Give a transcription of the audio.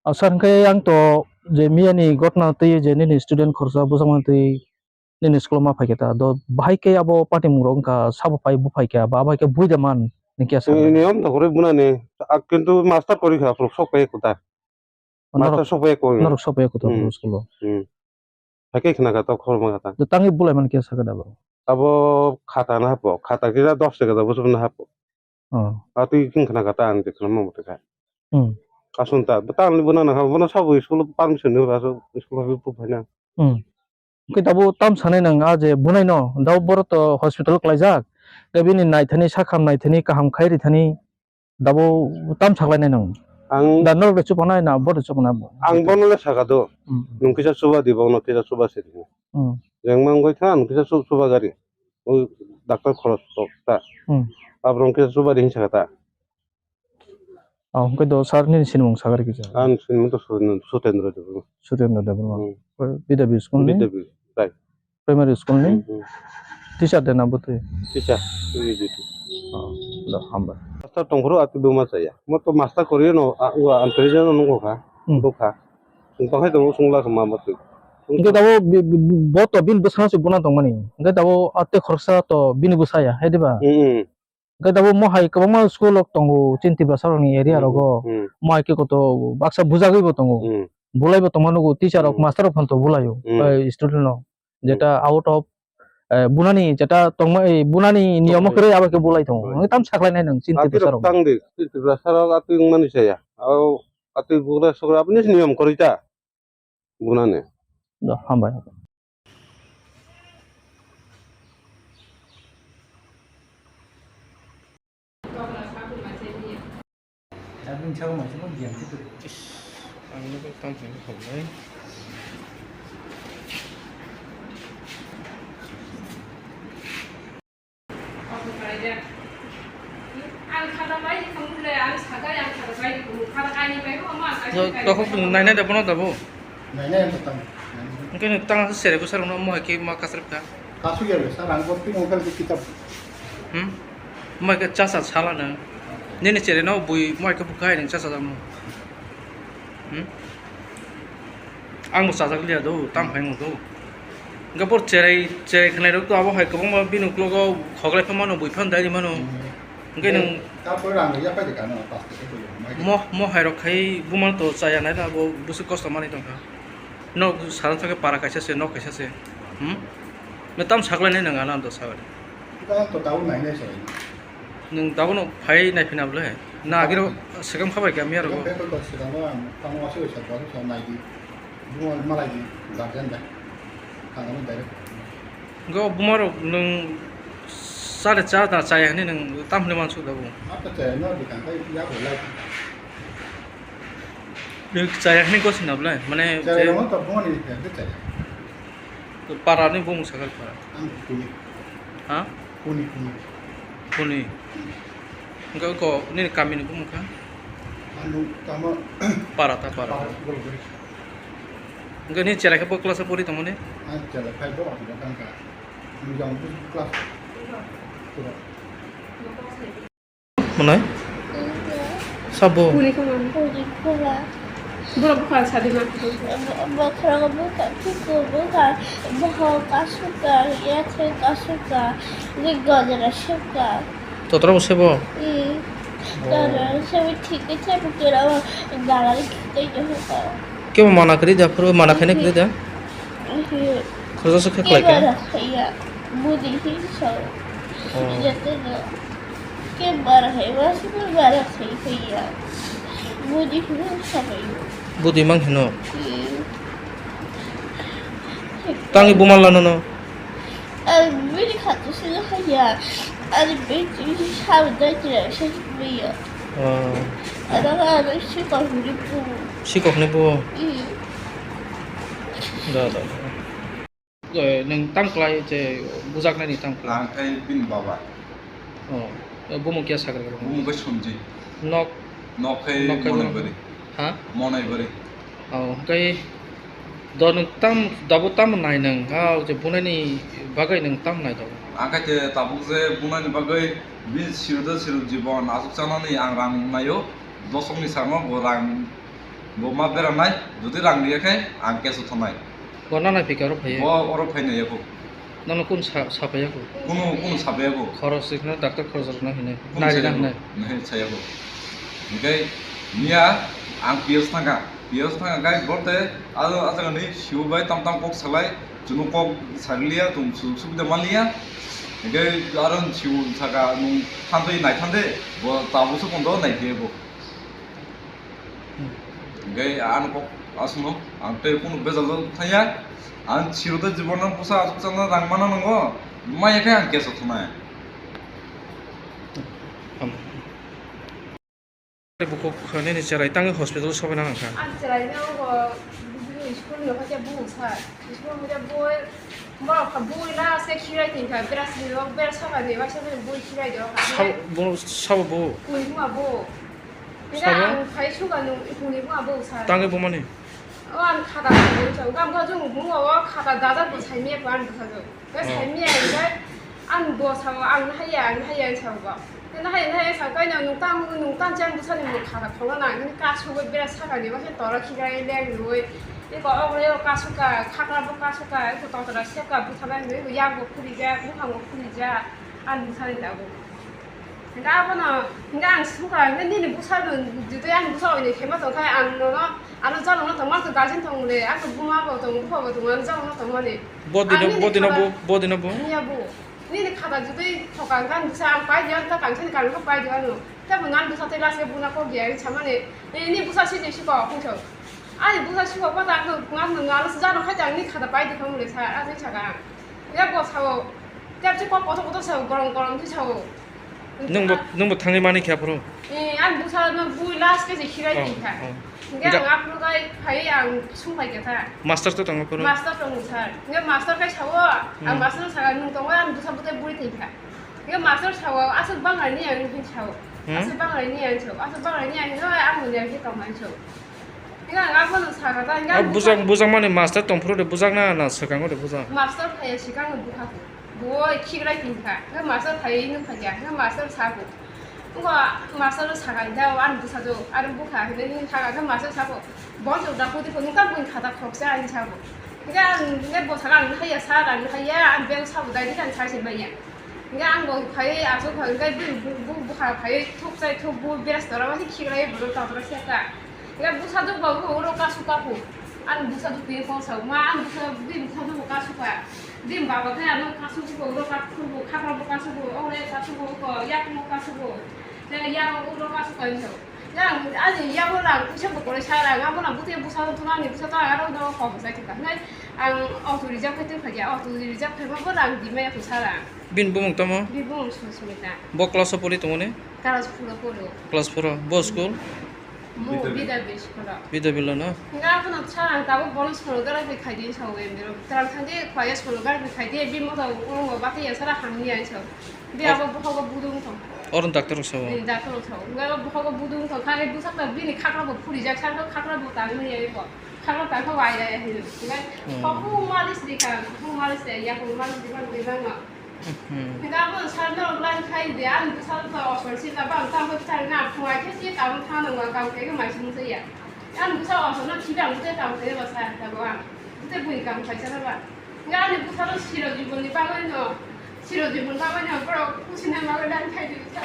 Sangkai ang to je miani gotna tei je nini student khorsa busama tei nini school ma paiketa do bahai ke abo party murong ka sabo pai bu pai ka ba bai ke bui jaman ni kya sa নিয়ম তো করে বুনানি কিন্তু মাস্টার পরীক্ষা সব পেয়ে কোথায় master norok সব পেয়ে কই norok sope ko to school থাকে খানা খাতা খরম খাতা do tangi bulai man kya sa ka da ba abo খাতা না হাপো খাতা কিরা 10 টাকা দাও বুঝুন না হাপো আর তুই কিন খানা খাতা আনতে খানা মতে খায় কাসুনতা তাং বুনা না খাবো না সব স্কুল পারমিশন নিও রাসো স্কুল ভাবে পুফাই না ke dabo tam sanai nang a je bunai no daw bor to hospital klaijak te bini nai thani sakham nai thani kaham khairi thani dabo tam saklai nai nang আং da norok de chupanai na bor de chupana আং বনলে সাগাদো নুকিসা সুবা দিব নকিসা সুবা সে দিব যেংমাং গই থান কিসা সুবা গাড়ি ওই ডাক্তার খরচ তো তা আবরং কিসা সুবা দিন সাগাতা ke do sar ni sinmung sagar ki ja আন সিনমু তো সুতেন্দ্র দেব Suryendra Devan BW school ni বিদেবি তাই primary school ni teacher de na bote কিসা তুই দিতি da hamba মাস্টার টংফরো আতি দুমা চাইয়া মতো মাস্টার করিয়ে ন আন্তরিজন নঙ্গো খা দুখা তংহাই দङ সংলা খমা মতো nge dawo boto bin busana su buna tongmani nge dawo ate khorsa to bin busaya hediba nge dawo mo hai ko ma school ok tongo chinti basaroni area rogo mai ke ko to baksa bujagoi bo tongo bulai bo tomanu go teacher ok master ok to bulayo student no যেটা out of bunani যেটা tongma bunani niyom kore abake bulai tongo nge tam saklai nai nang chinti আতি basarok তাং দে চিন্তি বাসারক আতি মানি চাইয়া আও আতি বুরা সগরা আপনি নিয়ম করিতা বুনানে da hamba Abin cháu mà chúng nó điểm tiếp tục. Ăn nó cái tâm hình khủng đấy. Rồi không này này đẹp nó tập bộ. Này này em tầm. Cái này tăng sẽ để có sao nó mua cái mà kasar ka. Kasu ya besar angkot pun mungkin di kitab. Mà cái cha sát sala nè. Nên sẽ để nó bùi mua cái bukai nên cha sát nó. Ang một sát cái gì đâu tăng phải một đâu. Cái bộ chơi chơi cái này đâu tao bảo hay cái bông mà pin nó có khó cái phải mà nó bùi phân đấy đi mà nó. Cái nó Tao có làm được cái gì cả nó pasti cái gì. mo hai rok khai buman to chaya nai da bo busu cost mani tong ka no saran thake para kaisa se no kaisa se metam saklai nai nang alam to sagar Kita to tahu này này rồi. nung tabu no phai nai phina ble na agiro sekam khabai ka mi aro Cái có sự đó là tăng hoa sự sản phẩm này đi. Đúng rồi, mà lại đi làm chân đấy. Thằng nó đấy. go bumaro nung sare cha da chaya ni nung tam ni man su da bu Áp cái trẻ nó thì cảm thấy giá của lại. nung chaya ni ko sin ble mane Trẻ nó tập nó đi cái trẻ. para ni bung sagal para Ăn cuni, ha cuni. kuni go ko ni kami ni bung ka Ăn kamu para ta para gol. Enggak ni cara ke kelas apa di temen ni? Ăn trẻ là phải đó thì nó tăng cả. Mình dòng class. Mana? Sabo. Bukan sadi mak. Bakal buka piku bukan bahwa kasuka ya saya kasuka liga suka. Totra sebo. Karena saya tidak saya pikir awak gagal kita juga. Kau mana kiri dah? Perlu mana kene kiri dah? Kerja suka kelak kan? Iya, budi hisau. Jadi ke barah masih berbarah saya. Budi hisau. Budi mang hino. Tangi bumal lano no. Budi kata sih saya. Ada budi hisau dah tidak saya. Ada sih kalau budi Sikok ni bu. Dah. Rồi nâng tăng lại je buzak nani tăng lại. Lang ai bin bawa. Bu mau kia sakar kalau. Bung besumji. Nok Nok ai monai beri. ha? Monai beri. Cái đó nâng tam double tam này nâng hao je bunai ni bagai nâng tam này đâu. Angkat je tabuk je bunai ni bagai bin sirda sirut jibon asuk sana ni ang rang mayo. Dosong ni sama orang मा बेरामनाय जुदि रां गैयाखाय आं केस थानाय गना ना पिकारो फायो ब अर फैनायखौ नों कुन साफायाखौ कुनु साबायाखौ खरस इखना डाक्टर खरस ना हिने नारिना हिने नहीं सायाखौ ओमफ्राय निया आं पिएस थांगा गाय बरते आरो आजागनि शिवबाय ताम कक सालाय जुनु कक सागलिया तुम सुबिदा मालिया ओमफ्राय आरो शिव सागा नु थांदै नायथांदे ब ताबुसो बन्द नायथेबो ओमफ्राय आं कक आसनो आं ते कुनु बेजाल थाया आं शिवदे जीवनाव पुसा आसुकसाना रांमाना नंगो मायाखै आं केस थानाय बुको खने नि चराय तांग हॉस्पिटल सबे ना खा Anh trở lại nhau của school nó phải bù sa school nó bùi mà phải bùi là sẽ khi ra thì phải biết là biết sao mà để mà sao mình bùi khi ra được 사보 bùi cũng mà bù 그냥 phải 수가 는 bùi cũng mà bù sa 땅에 보면은 anh 가다 보죠 감가 좀 뭔가 가다 나자도 삶이에 관한 거죠 그 삶이에 이제 안 도와서 안 하야 저거 근데 하야 잠깐요 농담 장 무슨 뭐 가다 걸어나 근데 가수고 비라 사가니 와 떨어 기가에 내고 이거 어그래요 가수가 카가부 가수가 이거 떨어라 시작가 부타가 이거 야고 뿌리자 무하고 뿌리자 안 무사한다고 근데 아버나 근데 안 수가 근데 니는 무사는 너도 안 무서워니 개마도 가야 안 너나 안 자는 너 정말 그 가진 통래 아까 부마고 동 부하고 동안 자는 너 정말이 뭐디나 뭐 아니야 뭐นี่ขาดจุดที่ถกกันดูสามไปเดียวถ้าการเช่นการก็ไปเดียวหนูถ้าเหมือนงานดูสเตลัสกับบุญนักก็เกี่ยวกับชาวบ้านนี่บุษชิจิชิบะคงเฉยอันนี้บุษชิบะว่าแต่คืองานแล้วสุดท้ายเราแค่จะนี่ขาดไปเดียวเขาเลยใช่อาจจะใช่กันแล้วก็ชาวแค่จะก็ปอทก็ชาวกรองที่ชาว 능뭐 당일 많이 개 앞으로 안 부사는 부일라스 게 지키라 이니까 그냥 앞으로 가 파이 안 충분히 겠다 마스터도 당 앞으로 마스터 좀 살. 그냥 마스터 가 샤워. 안 마스터 사가는 동안 안 부사부터 물이 되니까. 그냥 마스터 샤워. 아스 방 아니야 이렇게 샤워. 아스 방 아니야 샤워. 아스 방 아니야 이거 아무 내 이렇게 동안 샤워. 그냥 앞으로 사가다 그냥 부장만에 마스터 동프로데 부장나 나 서강고데 부장 마스터 파이 시간은 못 하고. 뭐 키그라 되니까. 그 마스터 파이 있는 파이야. 그 마스터 사고. 그거 마스터를 사가인데 안 부사도 안 부가. 근데 사가 그 마스터 사고. 먼저 나 보디 보는 거 보니 가다 걱정 안 사고. 그냥 내 뭐 사가 안 하야 사가 안 하야 안 배우 사고 나 이렇게 사실 뭐야. 그냥 뭐 파이 아주 그러니까 뭐 파이 톱사이 톱뭐 비라스 돌아와서 키그라에 물을 따더라 시작다. 그냥 무사도 보고 오로 가수가고 안 무사도 비고 사고 안 무사도 못 가수가. 님 봐봐 그냥 너 가수고 오로 가수고 카라보 가수고 오래 가수고 거 약모 가수고 내가 약 오로 가수고 있어. 그냥 아니 야보랑 부셔보 거래 사랑 아무나 못해 부사도 돈아니 부사도 알아도 거부 살겠다. 근데 안 어두리자 그때 가게 어두리자 배워보랑 님의 부사랑 빈 부몽 떠모 비봉 좋습니다. 뭐 클래스 포리 동네 따라서 풀어보려 클래스 포라 뭐 스쿨 뭐 비다비시거라. 비다빌라나 그러니까 앞으로 차랑 따고 보는 스쿨가를 가이디 사오에 미로 따라 상대 과외 스쿨가를 가이디 비모도 오는 거 밖에 여사라 항리한 쳐 비하고 하고 부동통 어른 닥터로 서 ডাক্তার উঠাও গেল বহগ বুদুং তো খালি বুসাতা বিনি খাকরাবো ফুরি যা খাকরা খাকরাবো তানি এব খাকরা তাকো আইয়া হেলু গাই হকু মালিস দিকা হকু মালিস ইয়া হকু মালিস দিবা দিবা কিন্তু আবো সারনো লাইন খাই দে আন বুসাল তো অসরসি তাবা তাম তো চাই না ফুয়াই খেসি তাম থানো গাম কে মাইসিং সইয়া আন বুসা অসরনো খিবাং তে তাম তে বাসা তাবা তে বুই গাম খাইছা তাবা গানি বুসাল শিরো জীবননি পাগল ন শিরো জীবন পাগল ন বড় কুছিনা মাগল লাইন খাই দিছা